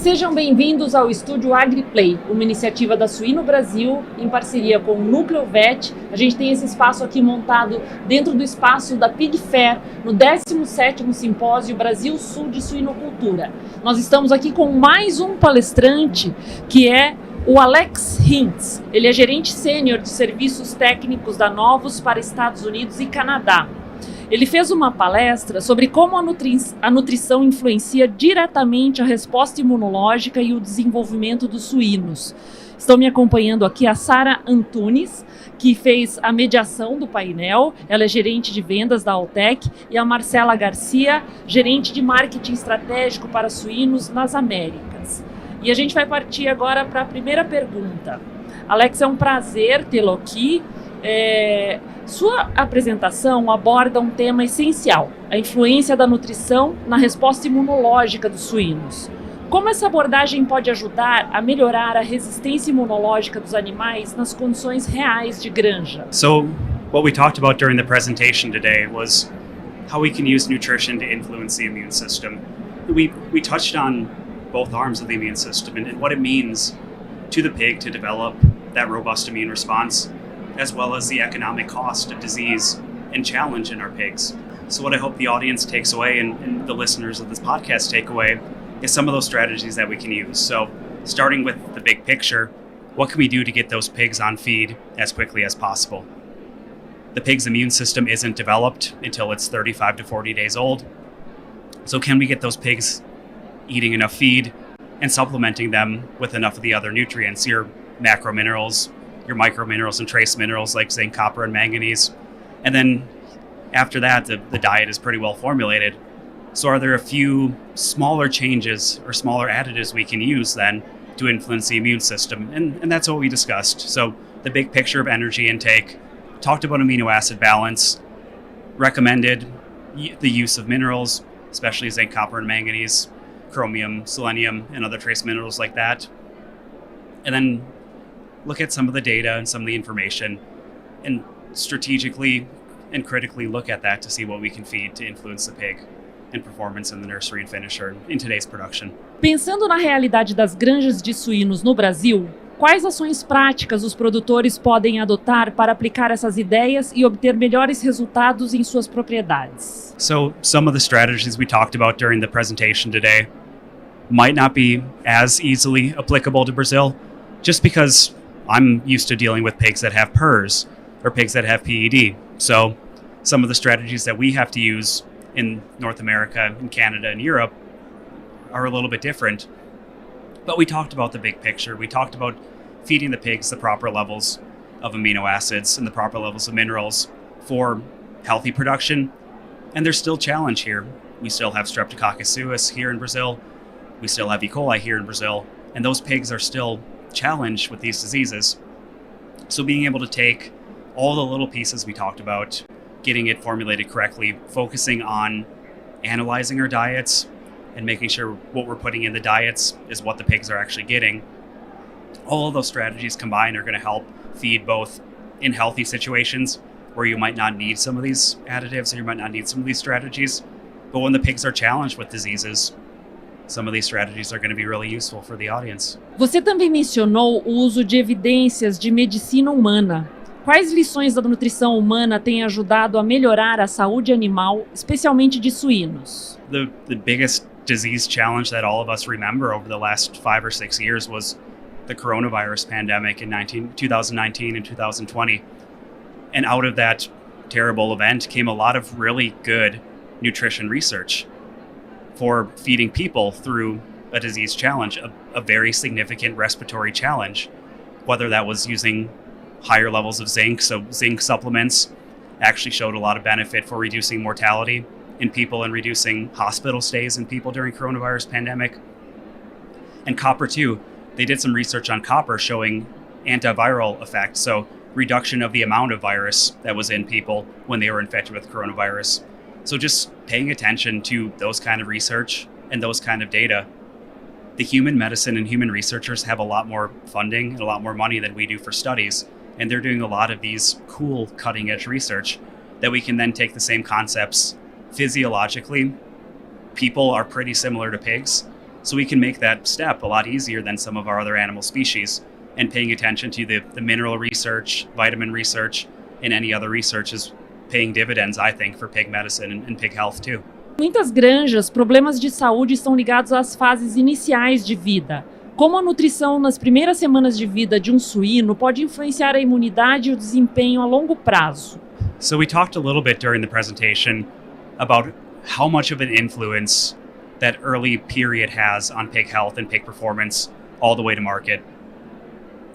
Sejam bem-vindos ao Estúdio Agriplay, uma iniciativa da Suino Brasil em parceria com o Núcleo Vet. A gente tem esse espaço aqui montado dentro do espaço da Pig Fair, no 17º Simpósio Brasil Sul de Suinocultura. Nós estamos aqui com mais um palestrante, que é o Alex Hintz. Ele é gerente sênior de serviços técnicos da Novus para Estados Unidos e Canadá. Ele fez uma palestra sobre como a nutrição influencia diretamente a resposta imunológica e o desenvolvimento dos suínos. Estão me acompanhando aqui a Sara Antunes, que fez a mediação do painel. Ela é gerente de vendas da Altec, e a Marcela Garcia, gerente de marketing estratégico para suínos nas Américas. E a gente vai partir agora para a primeira pergunta. Alex, é um prazer tê-lo aqui. Sua apresentação aborda um tema essencial, a influência da nutrição na resposta imunológica dos suínos. Como essa abordagem pode ajudar a melhorar a resistência imunológica dos animais nas condições reais de granja? So, what we talked about during the presentation today was how we can use nutrition to influence the immune system. We touched on both arms of the immune system and what it means to the pig to develop that robust immune response, as well as the economic cost of disease and challenge in our pigs. So what I hope the audience takes away and the listeners of this podcast take away is some of those strategies that we can use. So starting with the big picture, what can we do to get those pigs on feed as quickly as possible? The pig's immune system isn't developed until it's 35 to 40 days old. So can we get those pigs eating enough feed and supplementing them with enough of the other nutrients, your macro minerals, your micro minerals and trace minerals like zinc, copper, and manganese. And then after that, the diet is pretty well formulated. So are there a few smaller changes or smaller additives we can use then to influence the immune system? And that's what we discussed. So the big picture of energy intake, talked about amino acid balance, recommended the use of minerals, especially zinc, copper, and manganese, chromium, selenium, and other trace minerals like that. And then look at some of the data and some of the information and strategically and critically look at that to see what we can feed to influence the pig and performance in the nursery and finisher in today's production. Pensando na realidade das granjas de suínos no Brasil, quais ações práticas os produtores podem adotar para aplicar essas ideias e obter melhores resultados em suas propriedades? So some of the strategies we talked about during the presentation today might not be as easily applicable to Brazil, just because I'm used to dealing with pigs that have PRRS or pigs that have PED. So some of the strategies that we have to use in North America and Canada and Europe are a little bit different. But we talked about the big picture. We talked about feeding the pigs the proper levels of amino acids and the proper levels of minerals for healthy production. And there's still challenge here. We still have Streptococcus suis here in Brazil. We still have E. coli here in Brazil. And those pigs are still challenged with these diseases. So being able to take all the little pieces we talked about, getting it formulated correctly, focusing on analyzing our diets and making sure what we're putting in the diets is what the pigs are actually getting. All of those strategies combined are going to help feed both in healthy situations where you might not need some of these additives or you might not need some of these strategies. But when the pigs are challenged with diseases, some of these strategies are going to be really useful for the audience. Você também mencionou o uso de evidências de medicina humana. Quais lições da nutrição humana têm ajudado a melhorar a saúde animal, especialmente de suínos? The biggest disease challenge that all of us remember over the last 5 or 6 years was the coronavirus pandemic in 2019 and 2020. And out of that terrible event came a lot of really good nutrition research for feeding people through a disease challenge, a very significant respiratory challenge, whether that was using higher levels of zinc. So zinc supplements actually showed a lot of benefit for reducing mortality in people and reducing hospital stays in people during coronavirus pandemic. And copper too, they did some research on copper showing antiviral effects, so reduction of the amount of virus that was in people when they were infected with coronavirus. So just paying attention to those kind of research and those kind of data. The human medicine and human researchers have a lot more funding and a lot more money than we do for studies. And they're doing a lot of these cool cutting edge research that we can then take the same concepts physiologically. People are pretty similar to pigs. So we can make that step a lot easier than some of our other animal species. And paying attention to the mineral research, vitamin research, and any other research is paying dividends, I think, for pig medicine and pig health too. Muitas granjas, problemas de saúde estão ligados às fases iniciais de vida. Como a nutrição nas primeiras semanas de vida de um suíno pode influenciar a imunidade e o desempenho a longo prazo? So we talked a little bit during the presentation about how much of an influence that early period has on pig health and pig performance all the way to market.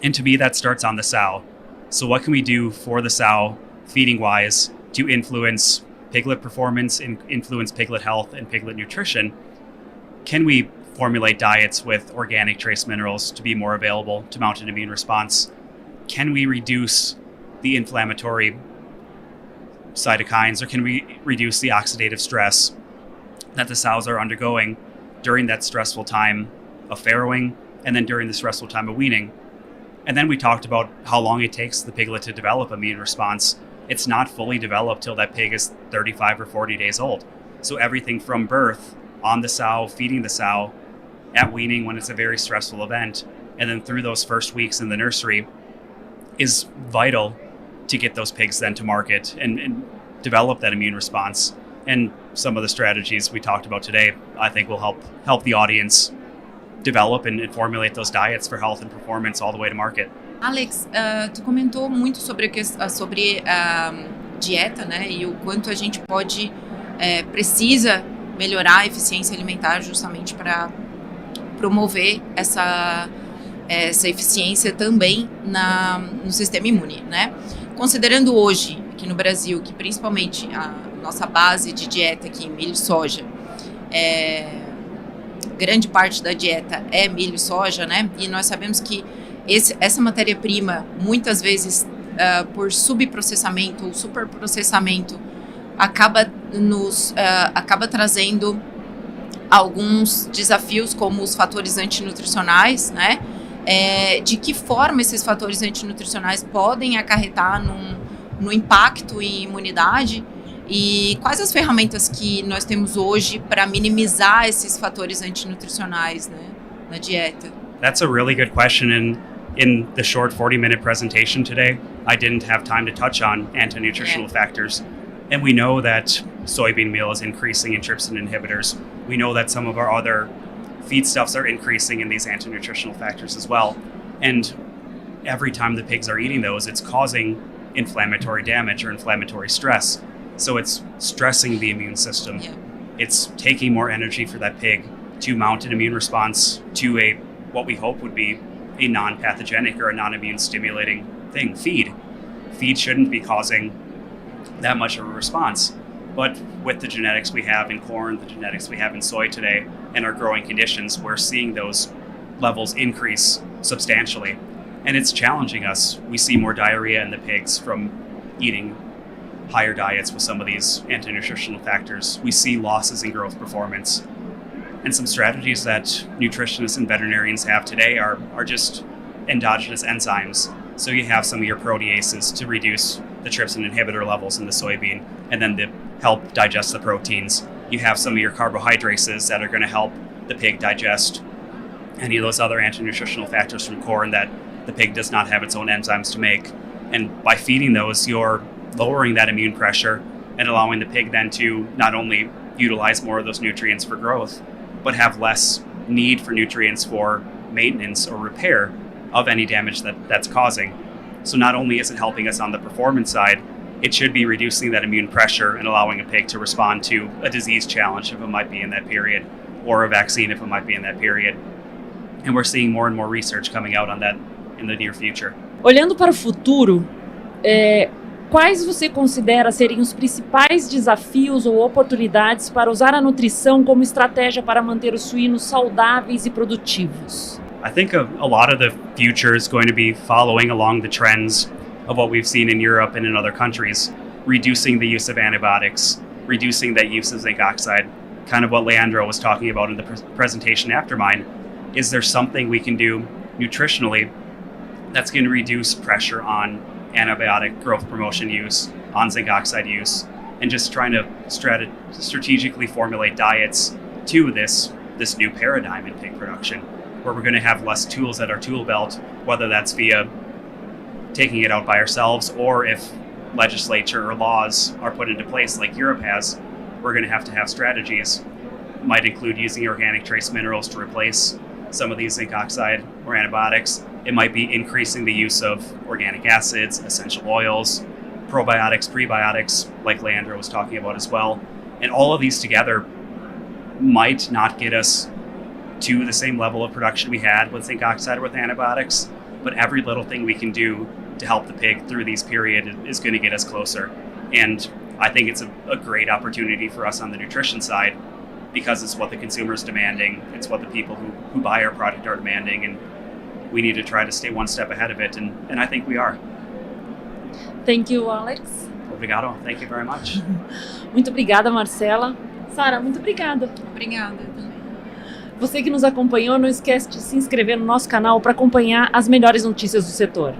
And to me, that starts on the sow. So what can we do for the sow, feeding-wise, to influence piglet performance, influence piglet health and piglet nutrition? Can we formulate diets with organic trace minerals to be more available to mount an immune response? Can we reduce the inflammatory cytokines, or can we reduce the oxidative stress that the sows are undergoing during that stressful time of farrowing and then during the stressful time of weaning? And then we talked about how long it takes the piglet to develop immune response. It's not fully developed till that pig is 35 or 40 days old. So everything from birth, on the sow, feeding the sow, at weaning when it's a very stressful event, and then through those first weeks in the nursery is vital to get those pigs then to market and develop that immune response. And some of the strategies we talked about today, I think will help the audience develop and formulate those diets for health and performance all the way to market. Alex, tu comentou muito sobre a dieta, né, e o quanto a gente precisa melhorar a eficiência alimentar justamente para promover essa eficiência também no sistema imune, né? Considerando hoje, aqui no Brasil, que principalmente a nossa base de dieta aqui, milho e soja, grande parte da dieta é milho e soja, né? E nós sabemos que essa matéria-prima, muitas vezes, por subprocessamento ou superprocessamento, acaba trazendo alguns desafios, como os fatores antinutricionais, né? De que forma esses fatores antinutricionais podem acarretar no impacto em imunidade, e quais as ferramentas que nós temos hoje para minimizar esses fatores antinutricionais, né, na dieta? That's a really good question, and in the short 40-minute presentation today, I didn't have time to touch on anti-nutritional factors. And we know that soybean meal is increasing in trypsin inhibitors. We know that some of our other feedstuffs are increasing in these anti-nutritional factors as well. And every time the pigs are eating those, it's causing inflammatory damage or inflammatory stress. So it's stressing the immune system. Yeah. It's taking more energy for that pig to mount an immune response to what we hope would be a non-pathogenic or a non-immune stimulating thing, feed. Feed shouldn't be causing that much of a response. But with the genetics we have in corn, the genetics we have in soy today, and our growing conditions, we're seeing those levels increase substantially. And it's challenging us. We see more diarrhea in the pigs from eating higher diets with some of these anti-nutritional factors. We see losses in growth performance. And some strategies that nutritionists and veterinarians have today are just endogenous enzymes. So you have some of your proteases to reduce the trypsin inhibitor levels in the soybean, and then to help digest the proteins. You have some of your carbohydrates that are going to help the pig digest any of those other anti-nutritional factors from corn that the pig does not have its own enzymes to make. And by feeding those, you're lowering that immune pressure and allowing the pig then to not only utilize more of those nutrients for growth, but have less need for nutrients for maintenance or repair of any damage that's causing. So not only is it helping us on the performance side, it should be reducing that immune pressure and allowing a pig to respond to a disease challenge if it might be in that period, or a vaccine if it might be in that period. And we're seeing more and more research coming out on that in the near future. Olhando para o futuro, quais você considera serem os principais desafios ou oportunidades para usar a nutrição como estratégia para manter os suínos saudáveis e produtivos? I think a lot of the future is going to be following along the trends of what we've seen in Europe and in other countries, reducing the use of antibiotics, reducing that use of zinc oxide, kind of what Leandro was talking about in the presentation after mine. Is there something we can do nutritionally that's going to reduce pressure on antibiotic growth promotion use, on zinc oxide use, and just trying to strategically formulate diets to this this new paradigm in pig production, where we're going to have less tools at our tool belt, whether that's via taking it out by ourselves, or if legislature or laws are put into place like Europe has, we're going to have strategies. Might include using organic trace minerals to replace some of these zinc oxide or antibiotics. It might be increasing the use of organic acids, essential oils, probiotics, prebiotics, like Leandro was talking about as well. And all of these together might not get us to the same level of production we had with zinc oxide or with antibiotics, but every little thing we can do to help the pig through these periods is going to get us closer. And I think it's a great opportunity for us on the nutrition side, because it's what the consumer is demanding, it's what the people who buy our product are demanding, and we need to try to stay one step ahead of it, and I think we are. Thank you, Alex. Obrigado. Thank you very much. Muito obrigada, Marcela. Sara, muito obrigada. Obrigada. Você que nos acompanhou, não esquece de se inscrever no nosso canal para acompanhar as melhores notícias do setor.